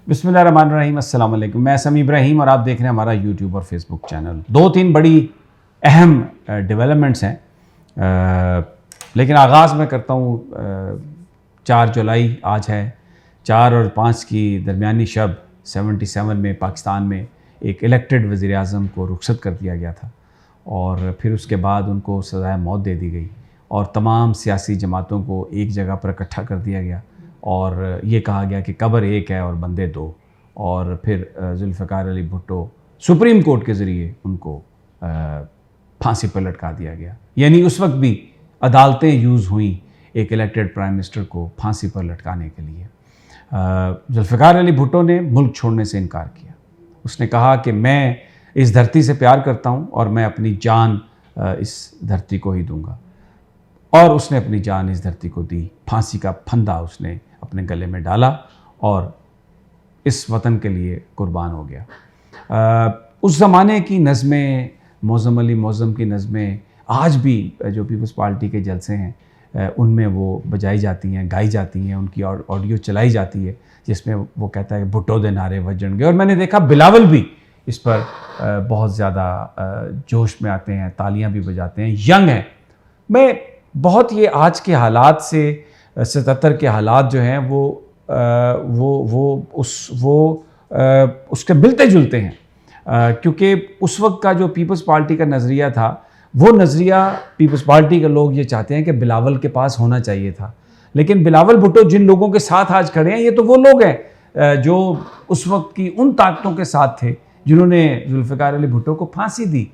बिस्मिल्लाहिर्रहमानिर्रहीम, अस्सलाम वालेकुम। मैं समी इब्राहिम और आप देख रहे हैं हमारा यूट्यूब और फेसबुक चैनल। 2-3 बड़ी अहम डेवलपमेंट्स हैं, लेकिन आगाज़ मैं करता हूँ 4 जुलाई आज है। 4 और 5 की दरमियानी शब 77 में पाकिस्तान में एक इलेक्टेड वज़ीर आज़म को रुखसत कर दिया गया था और फिर उसके बाद उनको सज़ाए मौत दे दी गई और तमाम सियासी जमातों को एक जगह पर इकट्ठा कर दिया गया और ये कहा गया कि कब्र एक है और बंदे दो। और फिर जुल्फ़िकार अली भुट्टो सुप्रीम कोर्ट के ज़रिए उनको फांसी पर लटका दिया गया। यानी उस वक्त भी अदालतें यूज़ हुई एक इलेक्टेड प्राइम मिनिस्टर को फांसी पर लटकाने के लिए। जुल्फ़िकार अली भुट्टो ने मुल्क छोड़ने से इनकार किया। उसने कहा कि मैं इस धरती से प्यार करता हूँ और मैं अपनी जान इस धरती को ही दूंगा, और उसने अपनी जान इस धरती को दी। फांसी का फंदा उसने अपने गले में डाला और इस वतन के लिए कुर्बान हो गया। उस ज़माने की नज़में, मौज़म अली मौज़म की नज़में आज भी जो पीपल्स पार्टी के जलसे हैं उनमें वो बजाई जाती हैं, गाई जाती हैं, उनकी ऑडियो चलाई जाती है जिसमें वो कहता है भुट्टो दे नारे वजणगे। और मैंने देखा बिलावल भी इस पर बहुत ज़्यादा जोश में आते हैं, तालियां भी बजाते हैं, यंग हैं। मैं बहुत ये आज के हालात से 77 के हालात जो हैं वो उसके मिलते जुलते हैं, क्योंकि उस वक्त का जो पीपल्स पार्टी का नज़रिया था वो नज़रिया पीपल्स पार्टी के लोग ये चाहते हैं कि बिलावल के पास होना चाहिए था। लेकिन बिलावल भुट्टो जिन लोगों के साथ आज खड़े हैं ये तो वो लोग हैं जो उस वक्त की उन ताकतों के साथ थे जिन्होंने जुल्फ़िकार अली भुट्टो को फांसी दी।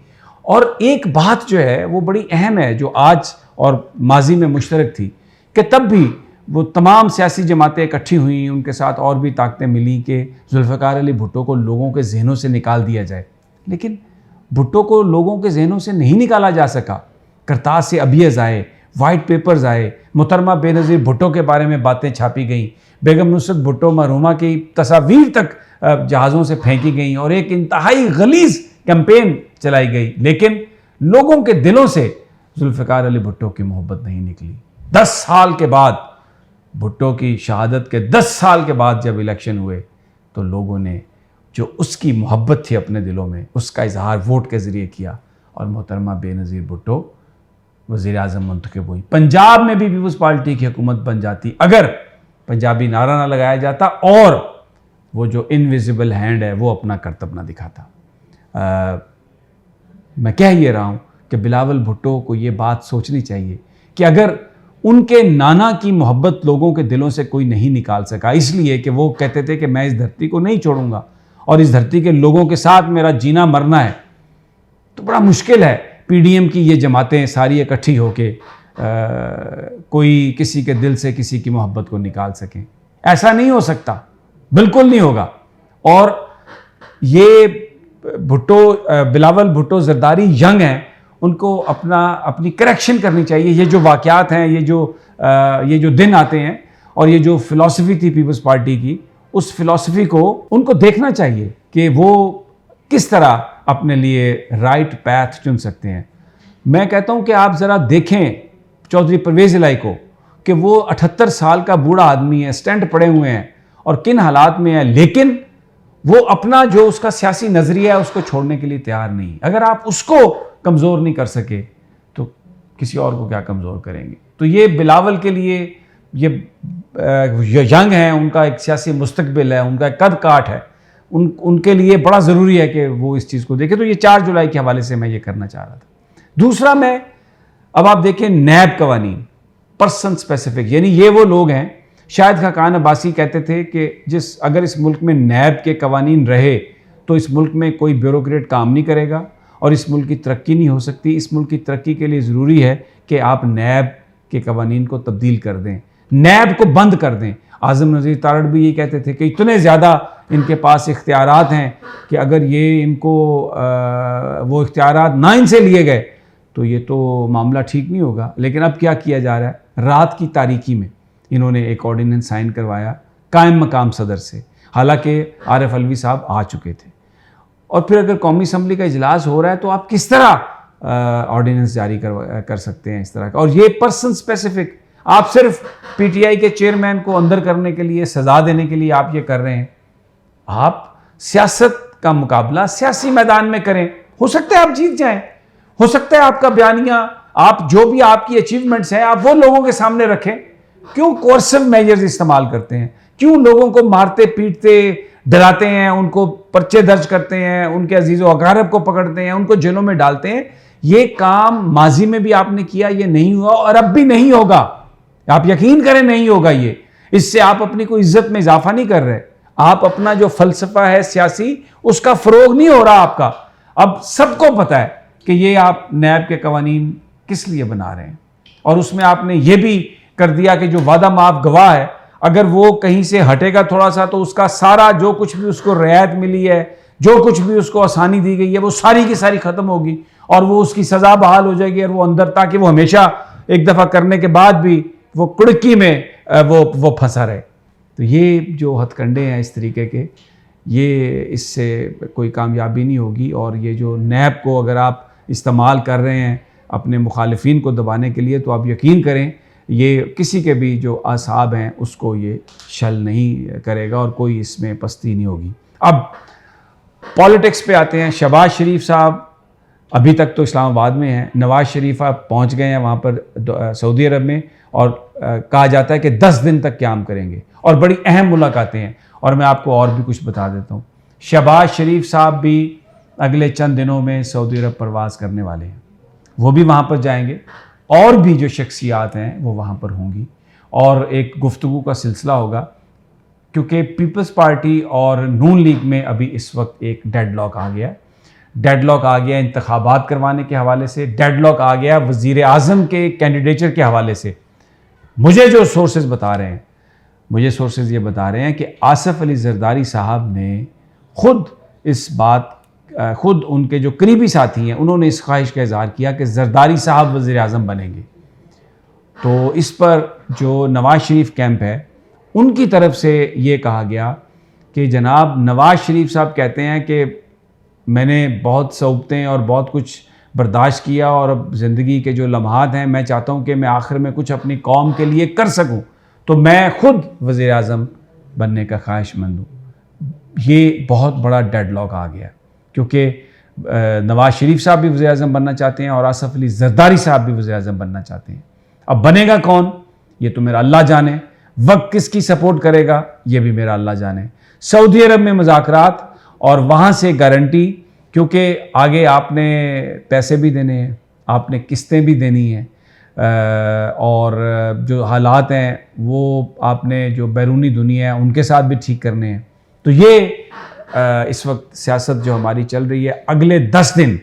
और एक बात जो है वो बड़ी अहम है जो आज और माजी में मुश्तरक थी कि तब भी वो तमाम सियासी जमातें इकट्ठी हुई, उनके साथ और भी ताकतें मिली कि जुल्फ़िकार अली भुट्टो को लोगों के जहनों से निकाल दिया जाए। लेकिन भुट्टो को लोगों के जहनों से नहीं निकाला जा सका। करतास से अबियज़ आए, वाइट पेपर्स आए, मोहतरमा बेनज़ीर भुट्टो के बारे में बातें छापी गई, बेगम नुसरत भुट्टो मरहुमा की तस्वीर तक जहाज़ों से फेंकी गई और एक इंतहाई गलीज़ कैंपेन चलाई गई। लेकिन लोगों के दिलों से जुल्फ़िकार अली भुट्टो की मोहब्बत नहीं निकली। 10 साल के बाद, भुट्टो की शहादत के 10 साल के बाद जब इलेक्शन हुए तो लोगों ने जो उसकी मोहब्बत थी अपने दिलों में उसका इजहार वोट के ज़रिए किया और मोहतरमा बेनज़ीर भुट्टो वज़ीर आज़म मुंतखब हुई। पंजाब में भी पीपल्स पार्टी की हुकूमत बन जाती अगर पंजाबी नारा ना लगाया जाता और वो जो इनविजिबल हैंड है वो अपना करतब ना दिखाता। मैं कह ये रहा हूँ कि बिलावल भुट्टो को ये बात सोचनी चाहिए कि अगर उनके नाना की मोहब्बत लोगों के दिलों से कोई नहीं निकाल सका इसलिए कि वो कहते थे कि मैं इस धरती को नहीं छोड़ूंगा और इस धरती के लोगों के साथ मेरा जीना मरना है, तो बड़ा मुश्किल है पीडीएम की ये जमातें सारी इकट्ठी होके कोई किसी के दिल से किसी की मोहब्बत को निकाल सकें। ऐसा नहीं हो सकता, बिल्कुल नहीं होगा। और ये बिलावल भुट्टो ज़रदारी यंग हैं, उनको अपनी करेक्शन करनी चाहिए। ये जो वाक़यात हैं, ये जो दिन आते हैं और ये जो फ़िलॉसफ़ी थी पीपल्स पार्टी की, उस फ़िलॉसफ़ी को उनको देखना चाहिए कि वो किस तरह अपने लिए राइट पैथ चुन सकते हैं। मैं कहता हूँ कि आप ज़रा देखें चौधरी परवेज़ इलाही को कि वो 78 साल का बूढ़ा आदमी है, स्टेंट पड़े हुए हैं और किन हालात में है, लेकिन वो अपना जो उसका सियासी नज़रिया है उसको छोड़ने के लिए तैयार नहीं। अगर आप उसको कमज़ोर नहीं कर सके तो किसी और को क्या कमज़ोर करेंगे। तो ये बिलावल के लिए ये यंग हैं, उनका एक सियासी मुस्तकबिल है, उनका एक कद काठ है, उनके लिए बड़ा ज़रूरी है कि वो इस चीज़ को देखें। तो ये 4 जुलाई के हवाले से मैं ये करना चाह रहा था। दूसरा, अब आप देखें नैब कवानीन, पर्सन स्पेसिफिक, यानी ये वो लोग हैं, शायद खाकान अब्बासी कहते थे कि अगर इस मुल्क में नैब के कवानीन रहे तो इस मुल्क में कोई ब्यूरोक्रेट काम नहीं करेगा और इस मुल्क की तरक्की नहीं हो सकती। इस मुल्क की तरक्की के लिए ज़रूरी है कि आप नैब के कवानीन को तब्दील कर दें, नैब को बंद कर दें। आज़म नज़ीर तारड़ भी ये कहते थे कि इतने ज़्यादा इनके पास इख्तियारात हैं कि अगर ये इनको वो इख्तियारात ना इनसे लिए गए तो ये तो मामला ठीक नहीं होगा। लेकिन अब क्या किया जा रहा है, रात की तारीकी में इन्होंने एक ऑर्डिनेंस साइन करवाया कायम मकाम सदर से, हालांकि आरिफ अलवी साहब आ चुके थे। और फिर अगर कौमी असम्बली का इजलास हो रहा है तो आप किस तरह ऑर्डिनेंस जारी कर सकते हैं इस तरह का। और ये पर्सन स्पेसिफिक, आप सिर्फ पीटीआई के चेयरमैन को अंदर करने के लिए, सजा देने के लिए आप ये कर रहे हैं। आप सियासत का मुकाबला सियासी मैदान में करें। हो सकता है आप जीत जाएं, हो सकता है आपका बयानिया, आप जो भी आपकी अचीवमेंट्स हैं, आप वो लोगों के सामने रखें। क्यों कोर्सिव मेजर्स इस्तेमाल करते हैं? क्यों लोगों को मारते पीटते डराते हैं, उनको पर्चे दर्ज करते हैं, उनके अजीज़ो अकारब को पकड़ते हैं, उनको जेलों में डालते हैं? ये काम माजी में भी आपने किया, ये नहीं हुआ और अब भी नहीं होगा। आप यकीन करें नहीं होगा ये। इससे आप अपनी कोई इज्जत में इजाफा नहीं कर रहे, आप अपना जो फलसफा है सियासी उसका फरोग नहीं हो रहा आपका। अब सबको पता है कि ये आप नैब के कवानीन किस लिए बना रहे हैं, और उसमें आपने ये भी कर दिया कि जो वादा माफ गवाह है, अगर वो कहीं से हटेगा थोड़ा सा तो उसका सारा जो कुछ भी उसको रियायत मिली है, जो कुछ भी उसको आसानी दी गई है, वो सारी की सारी खत्म होगी और वो उसकी सजा बहाल हो जाएगी और वो अंदर, ताकि वो हमेशा एक दफा करने के बाद भी वो कुड़की में वो फंसा रहे। तो ये जो हथकंडे हैं इस तरीके के, ये इससे कोई कामयाबी नहीं होगी। और ये जो नैब को अगर आप इस्तेमाल कर रहे हैं अपने मुखालिफिन को दबाने के लिए, तो आप यकीन करें ये किसी के भी जो असाब हैं उसको ये शल नहीं करेगा और कोई इसमें पस्ती नहीं होगी। अब पॉलिटिक्स पे आते हैं। शहबाज शरीफ साहब अभी तक तो इस्लामाबाद में हैं, नवाज़ शरीफ आप पहुँच गए हैं वहाँ पर सऊदी अरब में, और कहा जाता है कि 10 दिन तक क़याम करेंगे और बड़ी अहम मुलाकातें हैं। और मैं आपको और भी कुछ बता देता हूँ, शहबाज शरीफ साहब भी अगले चंद दिनों में सऊदी अरब प्रवास करने वाले हैं, वो भी वहाँ पर जाएंगे, और भी जो शख्सियात हैं वो वहाँ पर होंगी, और एक गुफ्तगू का सिलसिला होगा। क्योंकि पीपल्स पार्टी और नून लीग में अभी इस वक्त एक डेडलॉक आ गया, डेडलॉक आ गया इंतखाबात करवाने के हवाले से, डेडलॉक आ गया वज़ीर आज़म के कैंडिडेचर के हवाले से। मुझे जो सोर्सेज बता रहे हैं, मुझे सोर्सेज ये बता रहे हैं कि आसिफ अली ज़रदारी साहब ने खुद उनके जो करीबी साथी हैं उन्होंने इस ख्वाहिश का इज़हार किया कि ज़रदारी साहब वज़ीर आज़म बनेंगे। तो इस पर जो नवाज़ शरीफ कैंप है उनकी तरफ से ये कहा गया कि जनाब नवाज़ शरीफ साहब कहते हैं कि मैंने बहुत सौबतें और बहुत कुछ बर्दाश्त किया, और अब ज़िंदगी के जो लम्हात हैं मैं चाहता हूँ कि मैं आखिर में कुछ अपनी कौम के लिए कर सकूँ, तो मैं खुद वज़ीर आज़म बनने का ख्वाहिशमंद हूँ। ये बहुत बड़ा डेडलॉक आ गया, क्योंकि नवाज़ शरीफ साहब भी वज़ीर आज़म बनना चाहते हैं और आसिफ अली ज़रदारी साहब भी वज़ीर आज़म बनना चाहते हैं। अब बनेगा कौन ये तो मेरा अल्लाह जाने, वक्त किसकी सपोर्ट करेगा ये भी मेरा अल्लाह जाने। सऊदी अरब में मुज़ाकरात और वहाँ से गारंटी, क्योंकि आगे आपने पैसे भी देने हैं, आपने किस्तें भी देनी हैं, और जो हालात हैं वो आपने जो बैरूनी दुनिया है उनके साथ भी ठीक करने हैं। तो ये इस वक्त सियासत जो हमारी चल रही है, अगले 10 दिन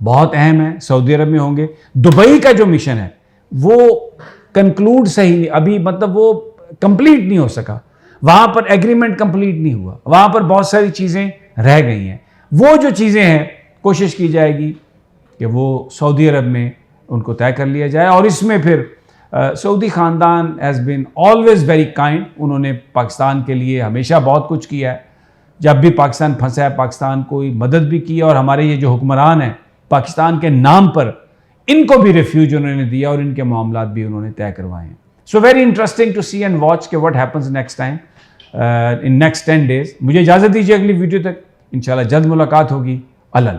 बहुत अहम है, सऊदी अरब में होंगे। दुबई का जो मिशन है वो कंक्लूड सही नहीं, अभी मतलब वो कंप्लीट नहीं हो सका, वहाँ पर एग्रीमेंट कंप्लीट नहीं हुआ, वहाँ पर बहुत सारी चीज़ें रह गई हैं। वो जो चीज़ें हैं कोशिश की जाएगी कि वो सऊदी अरब में उनको तय कर लिया जाए। और इसमें फिर सऊदी ख़ानदान has been always very kind, उन्होंने पाकिस्तान के लिए हमेशा बहुत कुछ किया है। जब भी पाकिस्तान फंसा है पाकिस्तान को मदद भी की है, और हमारे ये जो हुक्मरान हैं पाकिस्तान के नाम पर इनको भी रिफ्यूज उन्होंने दिया और इनके मामलात भी उन्होंने तय करवाए हैं। So very interesting to see and watch के what happens next time in next 10 days। मुझे इजाज़त दीजिए, अगली वीडियो तक इंशाल्लाह जल्द मुलाकात होगी। अल्लाह